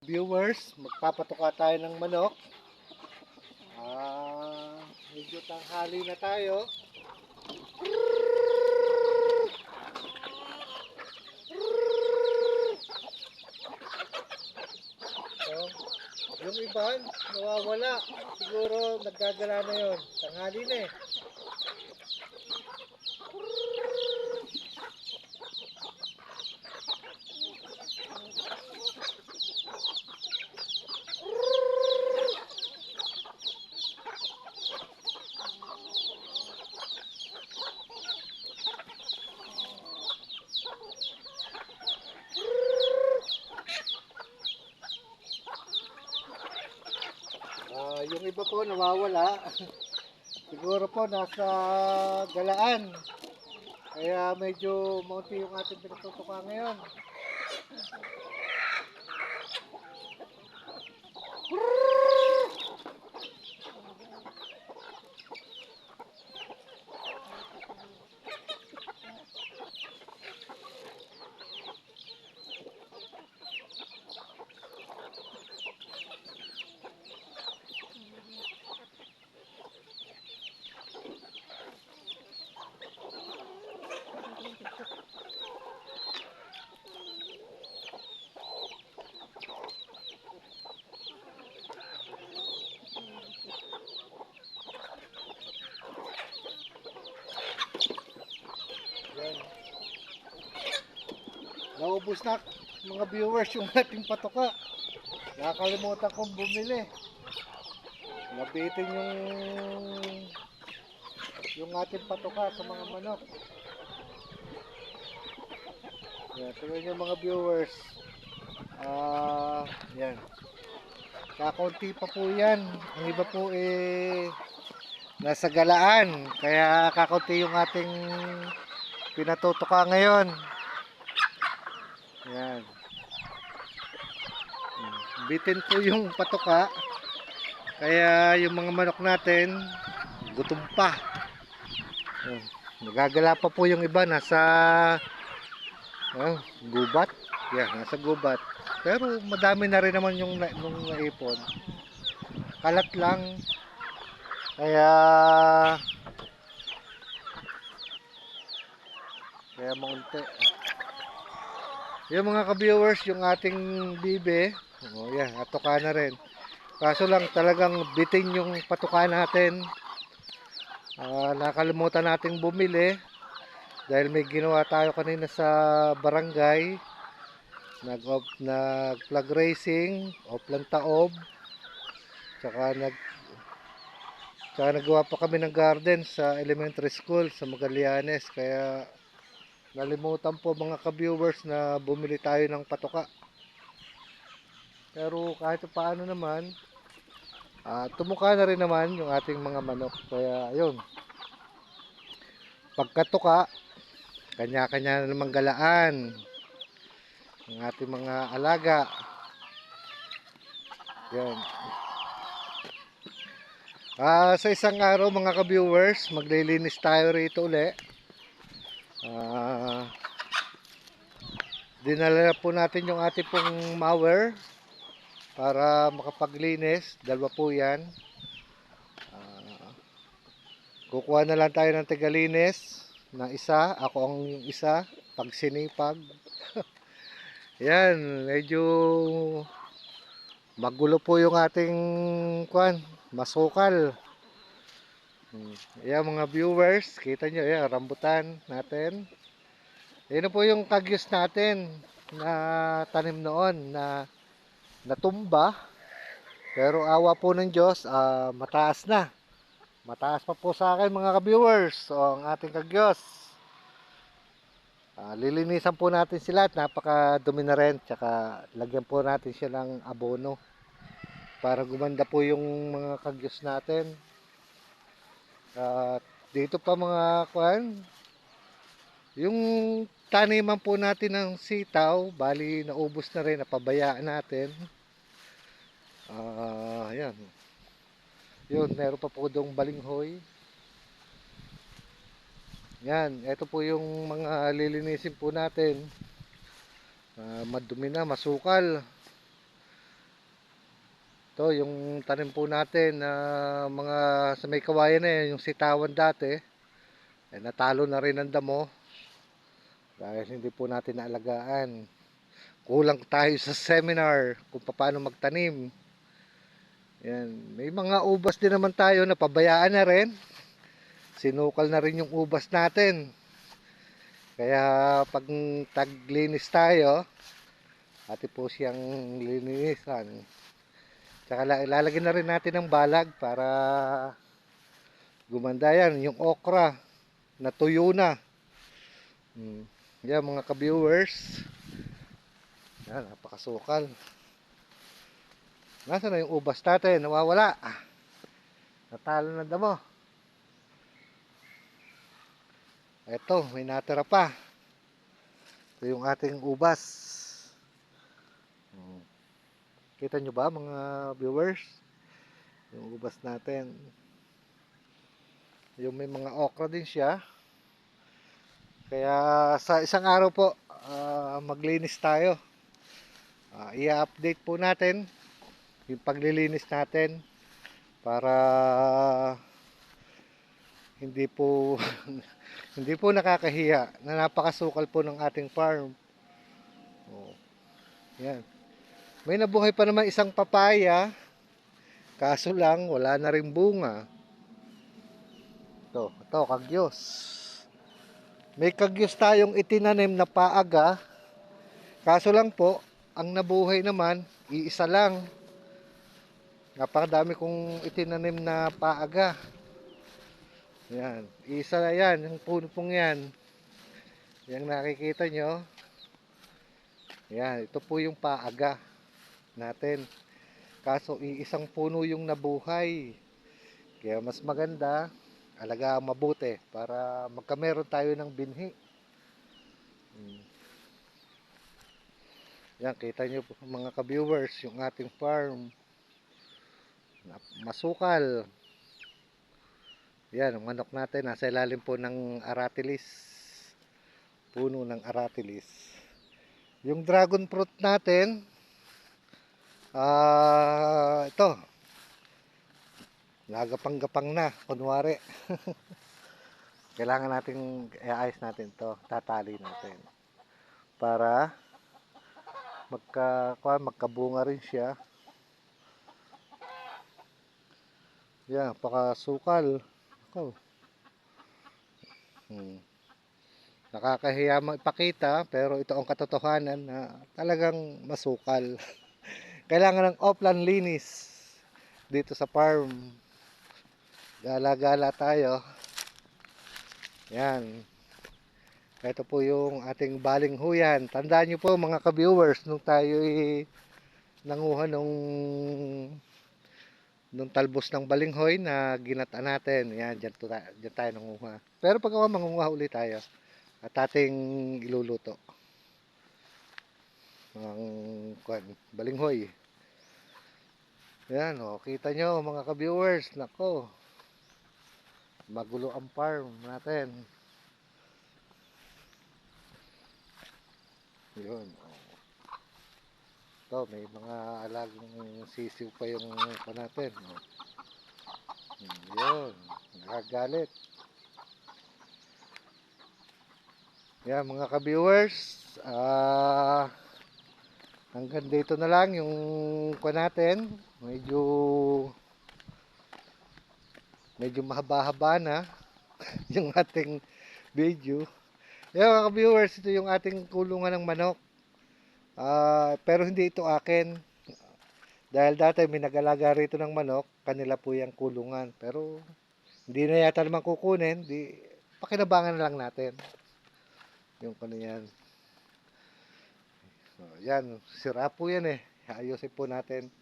Viewers, magpapatuka tayo ng manok. Medyo tanghali na tayo. So, yung iba nawawala. Siguro naggagala na yon. Tanghali na eh. Yung iba po nawawala. Siguro po nasa galaan. Kaya medyo maunti yung ating pinatutuka ngayon. Yan. Naubos na mga viewers yung ating patuka. Nakakalimutan kong bumili. Nabitin yung ating patuka sa mga manok. Yan, tingnan nyo mga viewers. Yan. Kakaunti pa po yan. Ang iba po nasa galaan. Kaya kakaunti yung ating pinatutuka ngayon. Yan. Bitin po yung patuka. Kaya yung mga manok natin gutom pa. Nagagala pa po yung iba nasa gubat. Yan, nasa gubat. Pero madami na rin naman yung nung naipon. Kalat lang. Kaya maunti. Yung mga ka-viewers, yung ating bibe, yan, atuka na rin. Kaso lang talagang bitin yung patuka natin. Nakalimutan nating bumili dahil may ginawa tayo kanina sa barangay. Nag flag racing o plantaob. Tsaka nagawa pa kami ng garden sa elementary school sa Magallanes. Kaya nalimutan po mga ka-viewers na bumili tayo ng patuka. Pero kahit paano naman, tumuka na rin naman yung ating mga manok. Kaya ayun, pagkatuka, kanya-kanya na namang galaan ng ating mga alaga. Yan. Sa isang araw mga ka-viewers, maglilinis tayo rito uli. Dinala po natin yung ating pong mower para makapaglinis. Dalawa po yan. Kukuha na lang tayo ng tigalinis na isa. Ako ang isa. Pag sinipag. Yan. Medyo magulo po yung ating masukal. Yan mga viewers. Kita nyo yan. Rambutan natin. Yan po yung kagyos natin na tanim noon na natumba. Pero awa po ng Diyos, mataas na. Mataas pa po sa akin mga ka-viewers. So, ang ating kagyos. Lilinisan po natin sila at napakadumi na rin. Tsaka lagyan po natin siya ng abono para gumanda po yung mga kagyos natin. Dito pa mga yung taniman po natin ng sitaw, bali naubos na rin, napabayaan natin. Ayan. Yun, meron pa po doong balinghoy. Yan, ito po yung mga lilinisin po natin. Madumi na, masukal. Ito yung tanim po natin na mga sa may kawayan na yan, yung sitawan dati. Eh, natalo na rin ang damo dahil hindi po natin naalagaan. Kulang tayo sa seminar kung paano magtanim. Yan. May mga ubas din naman tayo na pabayaan na rin. Sinukal na rin yung ubas natin. Kaya pag taglinis tayo, ati po siyang linisan. Tsaka ilalagyan na rin natin ng balag para gumanda yan. Yung okra, natuyo na. Yan mga ka-viewers. Yan, napakasukal. Nasaan na yung ubas natin? Nawawala. Natalo na damo. Eto, may natira pa. Ito yung ating ubas. Kita nyo ba mga viewers? Yung ubas natin. Yung may mga okra din siya. Kaya sa isang araw po, maglinis tayo. I-update po natin yung paglilinis natin para hindi po hindi po nakakahiya na napakasukal po ng ating farm. Yan. May nabuhay pa naman isang papaya, kaso lang wala na rin bunga. Ito kagyos. May kagyos tayong itinanim na paaga, kaso lang po ang nabuhay naman iisa lang. Napakadami kong itinanim na paaga. Yan, isa na yan, yung puno pong yan. Yang nakikita nyo. Yan, ito po yung paaga natin. Kaso iisang puno yung nabuhay. Kaya mas maganda, alagaan mabuti para magkameron tayo ng binhi. Yan, kita nyo mga ka-viewers, yung ating farm. Masukal. Yan, ang manok natin nasa ilalim po ng aratilis. Puno ng aratilis. Yung dragon fruit natin, ito, nagapang-gapang na, kunwari. Kailangan natin, iayos natin to, tatali natin. Para magkabunga rin siya. Yan, pakasukal. Ako. Nakakahiya ipakita, pero ito ang katotohanan na talagang masukal. Kailangan ng offline linis dito sa farm. Gala-gala tayo. Yan. Ito po yung ating balinghuyan. Tandaan nyo po mga ka-viewers, nung tayo nanguha nung talbos ng balinghoy na ginata natin. Yan, dyan tayo nanguha. Pero pag mangunguha ulit tayo at ating iluluto ang balinghoy. Yan, kita nyo mga ka-viewers. Nako, magulo ang farm natin. Yun. Ito, may mga alagang sisiw pa yung natin. Yun, nakagalit. Yan mga ka-viewers, hanggang dito na lang yung natin. Medyo mahaba-haba na yung ating video. Yan mga ka-viewers, ito yung ating kulungan ng manok. Pero hindi ito akin. Dahil dati may nag-alaga rito ng manok, kanila po yung kulungan. Pero hindi na yata naman kukunin, pakinabangan na lang natin. Yung yan. Yan, sira po yan eh. Ayusin po natin.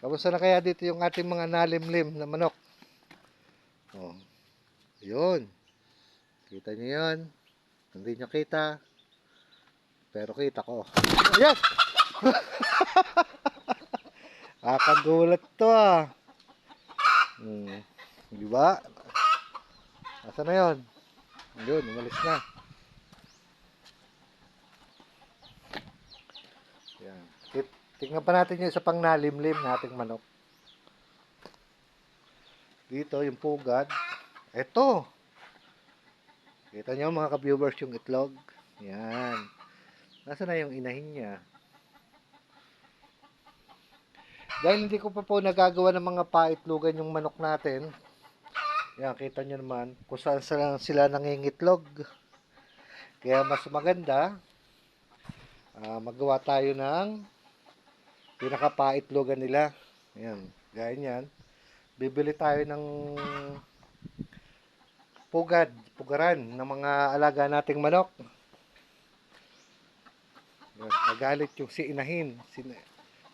Kamusta na kaya dito yung ating mga nalimlim na manok? Yun. Kita nyo yun. Hindi nyo kita. Pero kita ko. Ayan! Kagulat to Diba? Asa na yun? Yun, umalis na. Yan. Tingnan pa natin yung isa pang nalimlim nating manok. Dito, yung pugad. Eto. Kita nyo mga ka-viewers yung itlog. Yan. Nasaan na yung inahin niya? Dahil hindi ko pa po nagagawa ng mga paitlogan yung manok natin. Yan, kita nyo naman kung saan sila nangingitlog. Kaya mas maganda, magawa tayo ng pinakapaitlogan nila. Yan, gaya niyan. Bibili tayo ng pugaran ng mga alaga nating manok. Yan, nagalit yung si inahin,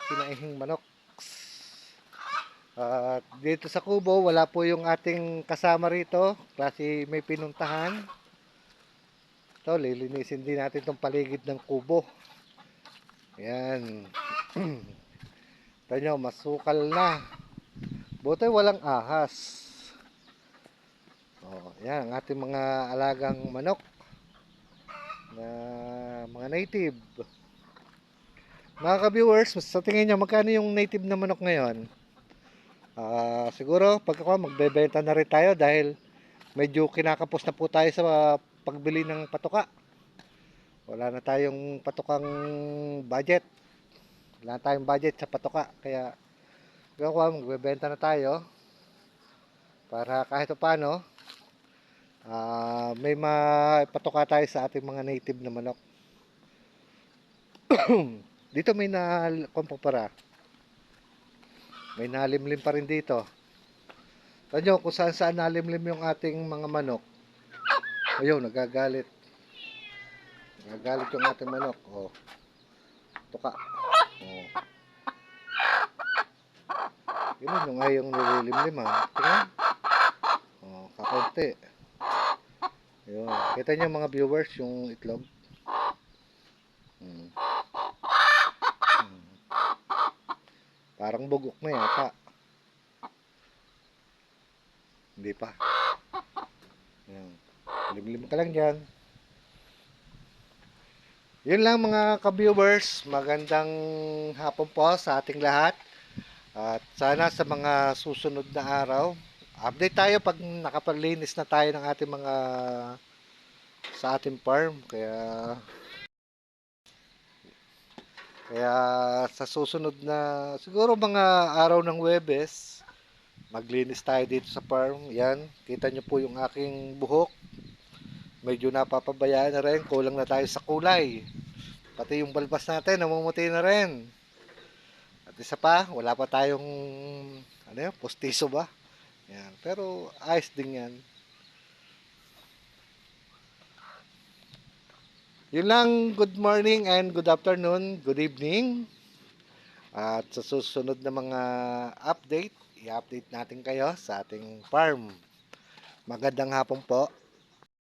sinahing manok. At dito sa kubo, wala po yung ating kasama rito kasi may pinuntahan. Ito, lilinisin din natin itong paligid ng kubo. Yan. Ito nyo, masukal na. Buti walang ahas. Yan, ang ating mga alagang manok na mga native. Mga ka-viewers, sa tingin nyo, magkano yung native na manok ngayon? Siguro pag ako magbebenta na rin tayo dahil medyo kinakapos na po tayo sa pagbili ng patuka. Wala na tayong patukang budget. Wala na tayong budget sa patuka. Kaya ako magbebenta na tayo para kahit paano may mapatuka tayo sa ating mga native na manok. Dito may para. May nalimlim pa rin dito. Tanyo kung saan saan nalimlim yung ating mga manok. Ayun, nagagalit. Nagagalit yung ating manok. Oh. Tuka. Oh. Yun yung nga yung nililimlim ha. Tingnan. Oh, kakunti. Ayun. Kita niyo mga viewers yung itlog. Hmm. Parang bugok na yata. Hindi pa. Ayan. Limlim ka lang dyan. Yun lang mga ka-viewers. Magandang hapon po sa ating lahat. At sana sa mga susunod na araw, update tayo pag nakapalinis na tayo ng ating mga sa ating farm. Kaya sa susunod na siguro mga araw ng Huwebes, maglinis tayo dito sa farm. Yan, kita nyo po yung aking buhok. Medyo napapabayaan na rin, kulang na tayo sa kulay. Pati yung balbas natin, namumuti na rin. At isa pa, wala pa tayong postiso ba? Yan, pero ayos din yan. Yun lang, good morning and good afternoon, good evening. At sa susunod na mga update, i-update natin kayo sa ating farm. Magandang hapon po.